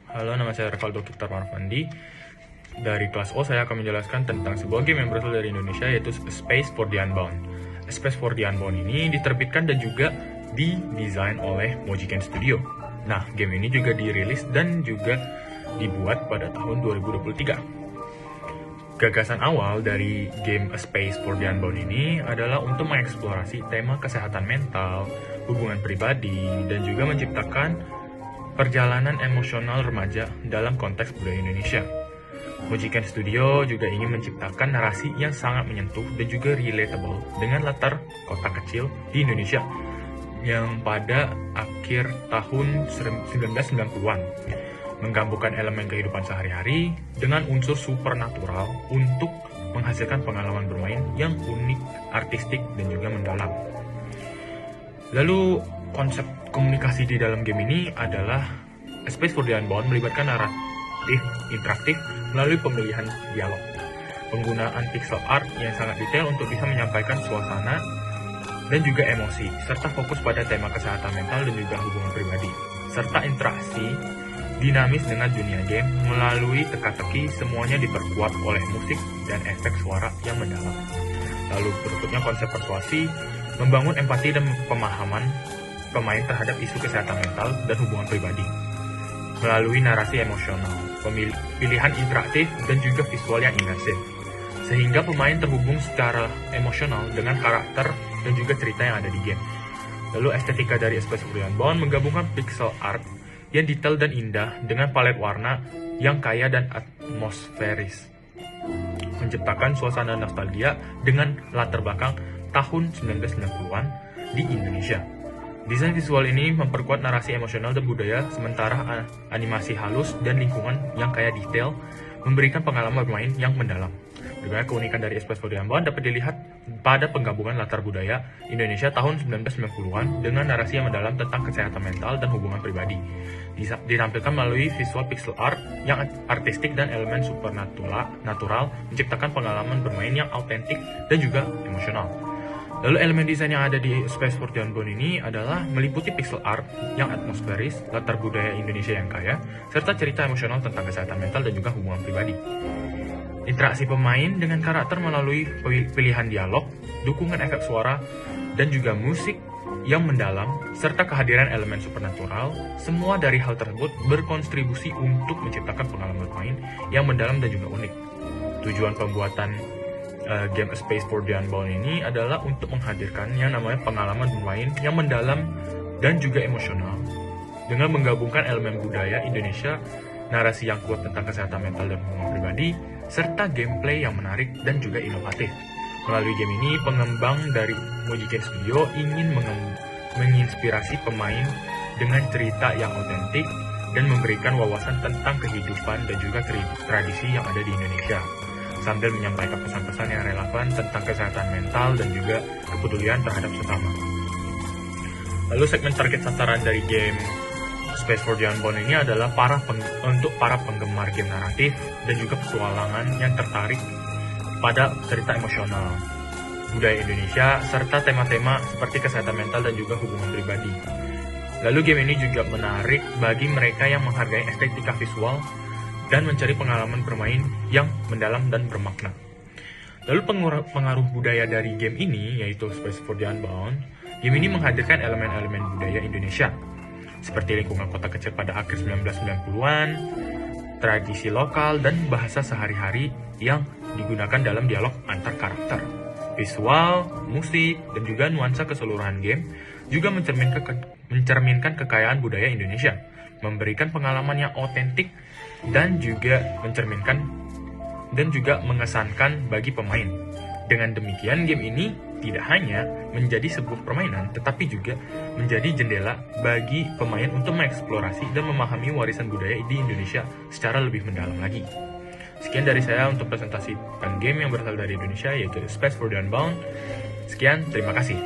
Halo, nama saya Revaldo Victor Marvandi. Dari kelas O, saya akan menjelaskan tentang sebuah game yang berasal dari Indonesia, yaitu A Space for the Unbound. A Space for the Unbound ini diterbitkan dan juga didesain oleh Mojiken Studio. Nah, game ini juga dirilis dan juga dibuat pada tahun 2023. Gagasan awal dari game A Space for the Unbound ini adalah untuk mengeksplorasi tema kesehatan mental, hubungan pribadi, dan juga menciptakan perjalanan emosional remaja dalam konteks budaya Indonesia. Mojiken Studio juga ingin menciptakan narasi yang sangat menyentuh dan juga relatable dengan latar kota kecil di Indonesia yang pada akhir tahun 1990-an menggabungkan elemen kehidupan sehari-hari dengan unsur supernatural untuk menghasilkan pengalaman bermain yang unik, artistik, dan juga mendalam. Lalu konsep komunikasi di dalam game ini adalah A Space for the Unbound melibatkan naratif interaktif melalui pemilihan dialog, penggunaan pixel art yang sangat detail untuk bisa menyampaikan suasana dan juga emosi, serta fokus pada tema kesehatan mental dan juga hubungan pribadi, serta interaksi dinamis dengan dunia game melalui teka-teki. Semuanya diperkuat oleh musik dan efek suara yang mendalam. Lalu berikutnya konsep persuasi, membangun empati dan pemahaman pemain terhadap isu kesehatan mental dan hubungan pribadi melalui narasi emosional, pilihan interaktif, dan juga visual yang imersif, sehingga pemain terhubung secara emosional dengan karakter dan juga cerita yang ada di game. Lalu estetika dari A Space for the Unbound menggabungkan pixel art yang detail dan indah dengan palet warna yang kaya dan atmosferis, menciptakan suasana nostalgia dengan latar belakang tahun 1990-an di Indonesia. Desain visual ini memperkuat narasi emosional dan budaya, sementara animasi halus dan lingkungan yang kaya detail memberikan pengalaman bermain yang mendalam. Berbagai keunikan dari A Space for the Unbound dapat dilihat pada penggabungan latar budaya Indonesia tahun 1990-an dengan narasi yang mendalam tentang kesehatan mental dan hubungan pribadi. Ditampilkan melalui visual pixel art yang artistik dan elemen supernatural, menciptakan pengalaman bermain yang autentik dan juga emosional. Lalu elemen desain yang ada di Space for the Unbound ini adalah meliputi pixel art yang atmosferis, latar budaya Indonesia yang kaya, serta cerita emosional tentang kesehatan mental dan juga hubungan pribadi. Interaksi pemain dengan karakter melalui pilihan dialog, dukungan efek suara, dan juga musik yang mendalam, serta kehadiran elemen supernatural, semua dari hal tersebut berkontribusi untuk menciptakan pengalaman bermain yang mendalam dan juga unik. Tujuan pembuatan game A Space for the Unbound ini adalah untuk menghadirkan yang namanya pengalaman bermain yang mendalam dan juga emosional dengan menggabungkan elemen budaya Indonesia, narasi yang kuat tentang kesehatan mental dan hubungan pribadi, serta gameplay yang menarik dan juga inovatif. Melalui game ini, pengembang dari Mojiken Studio ingin menginspirasi pemain dengan cerita yang otentik dan memberikan wawasan tentang kehidupan dan juga tradisi yang ada di Indonesia, sambil menyampaikan pesan-pesan yang relevan tentang kesehatan mental dan juga kepedulian terhadap sesama. Lalu segmen target sasaran dari game Space for the Unbound ini adalah untuk para penggemar game naratif dan juga petualangan yang tertarik pada cerita emosional, budaya Indonesia, serta tema-tema seperti kesehatan mental dan juga hubungan pribadi. Lalu game ini juga menarik bagi mereka yang menghargai estetika visual dan mencari pengalaman bermain yang mendalam dan bermakna. Lalu pengaruh budaya dari game ini, yaitu Space for the Unbound, game ini menghadirkan elemen-elemen budaya Indonesia, seperti lingkungan kota kecil pada akhir 1990-an, tradisi lokal, dan bahasa sehari-hari yang digunakan dalam dialog antar karakter. Visual, musik, dan juga nuansa keseluruhan game juga mencerminkan kekayaan budaya Indonesia, memberikan pengalaman yang otentik dan juga mengesankan bagi pemain. Dengan demikian, game ini tidak hanya menjadi sebuah permainan, tetapi juga menjadi jendela bagi pemain untuk mengeksplorasi dan memahami warisan budaya di Indonesia secara lebih mendalam lagi. Sekian dari saya untuk presentasi game yang berasal dari Indonesia, yaitu Space for the Unbound. Sekian, terima kasih.